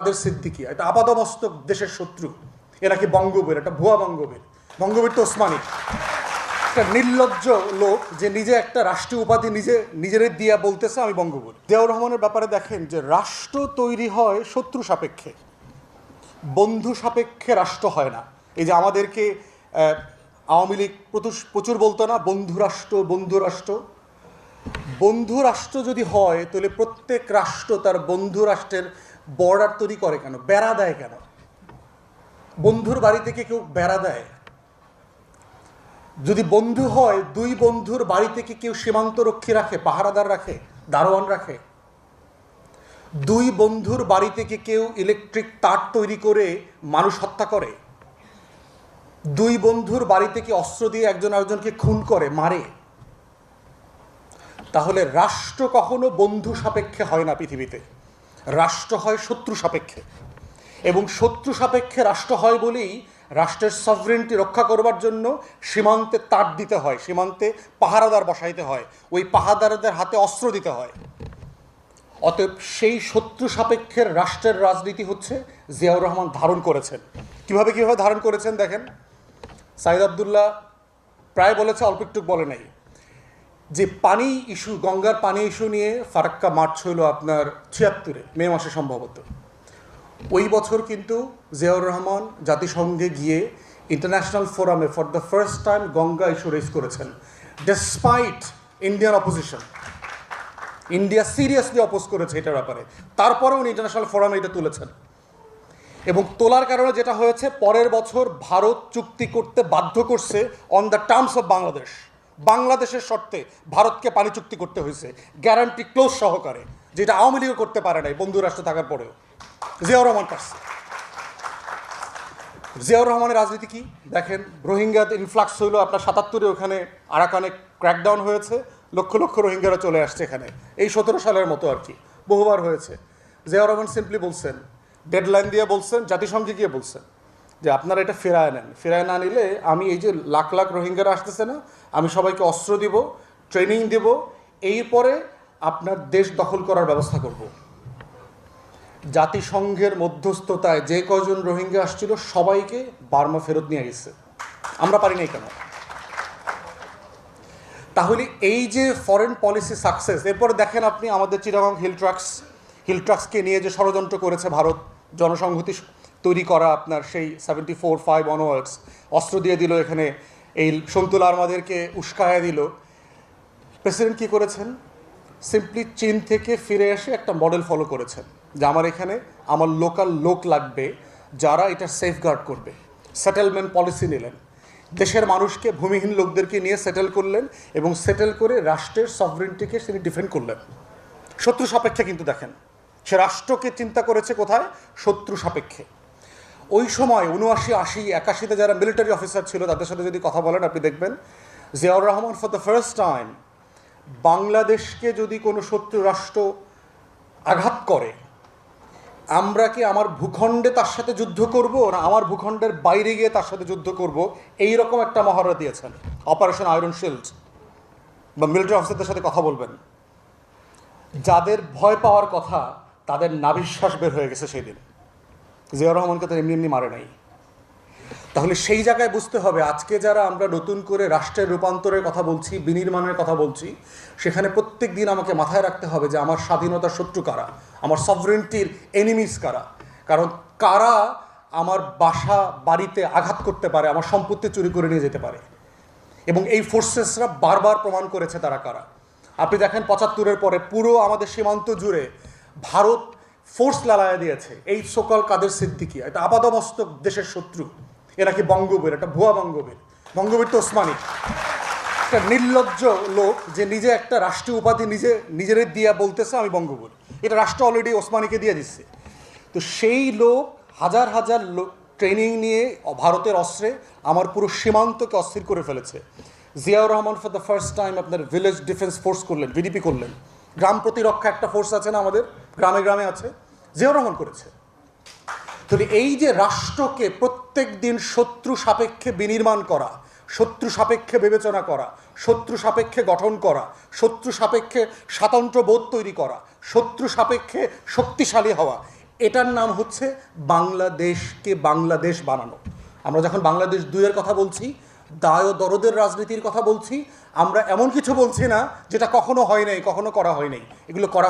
কাদের সিদ্দিকী এটা আপাদমস্তক দেশের শত্রু, এ নাকি বঙ্গবীর, এটা ভুয়া বঙ্গবীর। বঙ্গবীর তো ওসমানী, একটা নির্লজ্জ লোক যে নিজে একটা রাষ্ট্রীয় উপাধি নিজেরই দিয়া বলতেছে আমি বঙ্গবীর। জিয়াউর রহমানের ব্যাপারে দেখেন যে রাষ্ট্র তৈরি হয় শত্রু সাপেক্ষে, বন্ধু সাপেক্ষে রাষ্ট্র হয় না। এই যে আমাদেরকে আওয়ামী লীগ প্রচুর বলতো না বন্ধু রাষ্ট্র বন্ধু রাষ্ট্র। বন্ধু রাষ্ট্র যদি হয় তাহলে প্রত্যেক রাষ্ট্র তার বন্ধু রাষ্ট্রের বর্ডার তৈরি করে কেন, বেড়া দেয় কেন? বন্ধুর বাড়ি থেকে কেউ বেড়া দেয়? যদি বন্ধু হয় দুই বন্ধুর বাড়ি থেকে কেউ সীমান্ত রক্ষী রাখে, পাহারাদার রাখে, দারোয়ান রাখে? দুই বন্ধুর বাড়ি থেকে কেউ ইলেকট্রিক তার তৈরি করে মানুষ হত্যা করে? দুই বন্ধুর বাড়ি থেকে অস্ত্র দিয়ে একজন আরেকজনকে খুন করে, মারে? তাহলে রাষ্ট্র কখনো বন্ধু সাপেক্ষে হয় না পৃথিবীতে, রাষ্ট্র হয় শত্রু সাপেক্ষে। এবং শত্রু সাপেক্ষে রাষ্ট্র হয় বলেই রাষ্ট্রের সভরেন্টি রক্ষা করবার জন্য সীমান্তে তার দিতে হয়, সীমান্তে পাহারাদার বসাইতে হয়, ওই পাহারাদারদের হাতে অস্ত্র দিতে হয়। অতএব সেই শত্রু সাপেক্ষের রাষ্ট্রের রাজনীতি হচ্ছে জিয়াউর রহমান ধারণ করেছেন। কিভাবে ধারণ করেছেন দেখেন। সাইদ আবদুল্লাহ প্রায় বলেছে, অল্প একটু বলে নাই, যে পানি ইস্যু, গঙ্গার পানি ইস্যু নিয়ে ফারাক্কা মার্চ হইল আপনার ৭৬ মে মাসে সম্ভবত। ওই বছর কিন্তু জিয়াউর রহমান জাতিসংঘে গিয়ে ইন্টারন্যাশনাল ফোরামে for the first time Ganga issue raise করেছেন, despite Indian opposition. India seriously oppose করেছে এটার ব্যাপারে, তারপরে উনি ইন্টারন্যাশনাল ফোরামে এটা তুলেছেন। এবং তোলার কারণে যেটা হয়েছে, পরের বছর ভারত চুক্তি করতে বাধ্য করছে on the terms of Bangladesh. বাংলাদেশের শর্তে ভারতকে পানি চুক্তি করতে হয়েছে, গ্যারান্টি ক্লোজ সহকারে, যেটা আওয়ামী লীগও করতে পারে নাই বন্ধু রাষ্ট্র থাকার পরেও। জিয়াউর রহমান পারছে। জিয়াউর রহমানের রাজনীতি কি দেখেন। রোহিঙ্গাদের ইনফ্লাক্স হইল আপনার ৭৭-এ, ওখানে আরাকানে ক্র্যাকডাউন হয়েছে, লক্ষ লক্ষ রোহিঙ্গারা চলে আসছে এখানে, এই ১৭ সালের মতো আর কি, বহুবার হয়েছে। জিয়াউর রহমান সিম্পলি বলছেন, ডেডলাইন দিয়ে বলছেন, জাতিসংঘে গিয়ে বলছেন যে আপনারা এটা ফেরায় নেন, ফেরায় না নিলে আমি এই যে লাখ লাখ রোহিঙ্গারা আসতেছে না, আমি সবাইকে অস্ত্র দিব, ট্রেনিং দেব, এরপরে আপনার দেশ দখল করার ব্যবস্থা করব। জাতিসংঘের মধ্যস্থতায় যে কয়জন রোহিঙ্গা আসছিল সবাইকে বার্মা ফেরত নিয়ে গেছে। আমরা পারি নাই কেন? তাহলে এই যে ফরেন পলিসি সাকসেস, এরপরে দেখেন আপনি আমাদের চিটাগং হিল ট্রাক্সকে নিয়ে যে ষড়যন্ত্র করেছে ভারত, জনসংহতি তৈরি করা আপনার সেই 74-5 অনওয়ার্ডস, অস্ত্র দিয়ে দিল এখানে, এই সন্তুল আর্মাদেরকে উস্কায়া দিল। প্রেসিডেন্ট কী করেছেন? সিম্পলি চীন থেকে ফিরে এসে একটা মডেল ফলো করেছেন যে আমার এখানে আমার লোকাল লোক লাগবে যারা এটা সেফগার্ড করবে। সেটেলমেন্ট পলিসি নিলেন, দেশের মানুষকে, ভূমিহীন লোকদেরকে নিয়ে সেটেল করলেন, এবং সেটেল করে রাষ্ট্রের সভরেন্টিকে তিনি ডিফেন্ড করলেন শত্রু সাপেক্ষে। কিন্তু দেখেন, সে রাষ্ট্রকে চিন্তা করেছে কোথায়? শত্রু সাপেক্ষে। ওই সময় ৭৯, ৮০, ৮১-তে যারা মিলিটারি অফিসার ছিল তাদের সাথে যদি কথা বলেন আপনি দেখবেন Ziaur Rahman for the first time বাংলাদেশকে যদি কোনো শত্রু রাষ্ট্র আঘাত করে, আমরা কি আমার ভূখণ্ডে তার সাথে যুদ্ধ করব, না আমার ভূখণ্ডের বাইরে গিয়ে তার সাথে যুদ্ধ করব, এই রকম একটা মহড়া দিয়েছেন। Operation iron shield. বা মিলিটারি অফিসারদের সাথে কথা বলবেন, যাদের ভয় পাওয়ার কথা তাদের নাভিশ্বাস বের হয়ে গেছে সেই দিন। জিয়াউর রহমানকে তো এমনি এমনি মারে নাই। তাহলে সেই জায়গায় বুঝতে হবে, আজকে যারা আমরা নতুন করে রাষ্ট্রের রূপান্তরের কথা বলছি, বিনির্মাণের কথা বলছি, সেখানে প্রত্যেক দিন আমাকে মাথায় রাখতে হবে যে আমার স্বাধীনতার শত্রু কারা, আমার সভরেন্টির এনিমিস কারা। কারণ কারা আমার বাসা বাড়িতে আঘাত করতে পারে, আমার সম্পত্তি চুরি করে নিয়ে যেতে পারে, এবং এই ফোর্সেসরা বারবার প্রমাণ করেছে তারা কারা। আপনি দেখেন ৭৫-এর পরে পুরো আমাদের সীমান্ত জুড়ে ভারত ফোর্স লালায়া দিয়েছে। এই সকল কাদের সিদ্দিকী এটা আপাদমস্তক দেশের শত্রু, এ নাকি বঙ্গবীর, এটা ভুয়া বঙ্গবীর। বঙ্গবীর তো ওসমানী, একটা নির্লজ্জ লোক যে নিজে একটা রাষ্ট্রীয় উপাধি নিজেরই দিয়া বলতেছে আমি বঙ্গবীর। এটা রাষ্ট্র অলরেডি ওসমানীকে দিয়ে দিচ্ছে। তো সেই লোক হাজার হাজার লোক ট্রেনিং নিয়ে ভারতের অস্ত্রে আমার পুরো সীমান্তকে অস্থির করে ফেলেছে। Ziaur Rahman for the first time আপনার ভিলেজ ডিফেন্স ফোর্স করলেন, ভিডিপি করলেন। গ্রাম প্রতিরক্ষা একটা ফোর্স আছে না আমাদের, গ্রামে গ্রামে আছে, জিয়াউর রহমান করেছে। তাহলে এই যে রাষ্ট্রকে প্রত্যেক দিন শত্রু সাপেক্ষে বিনির্মাণ করা, শত্রু সাপেক্ষে বিবেচনা করা, শত্রু সাপেক্ষে গঠন করা, শত্রু সাপেক্ষে স্বাতন্ত্র্য বোধ তৈরি করা, শত্রু সাপেক্ষে শক্তিশালী হওয়া, এটার নাম হচ্ছে বাংলাদেশকে বাংলাদেশ বানানো। আমরা যখন বাংলাদেশ 2-এর কথা বলছি, দায় ও দরদের রাজনীতির কথা বলছি, আমরা এমন কিছু বলছি না যেটা কখনো হয় নাই, কখনো করা হয় নাই, এগুলো করা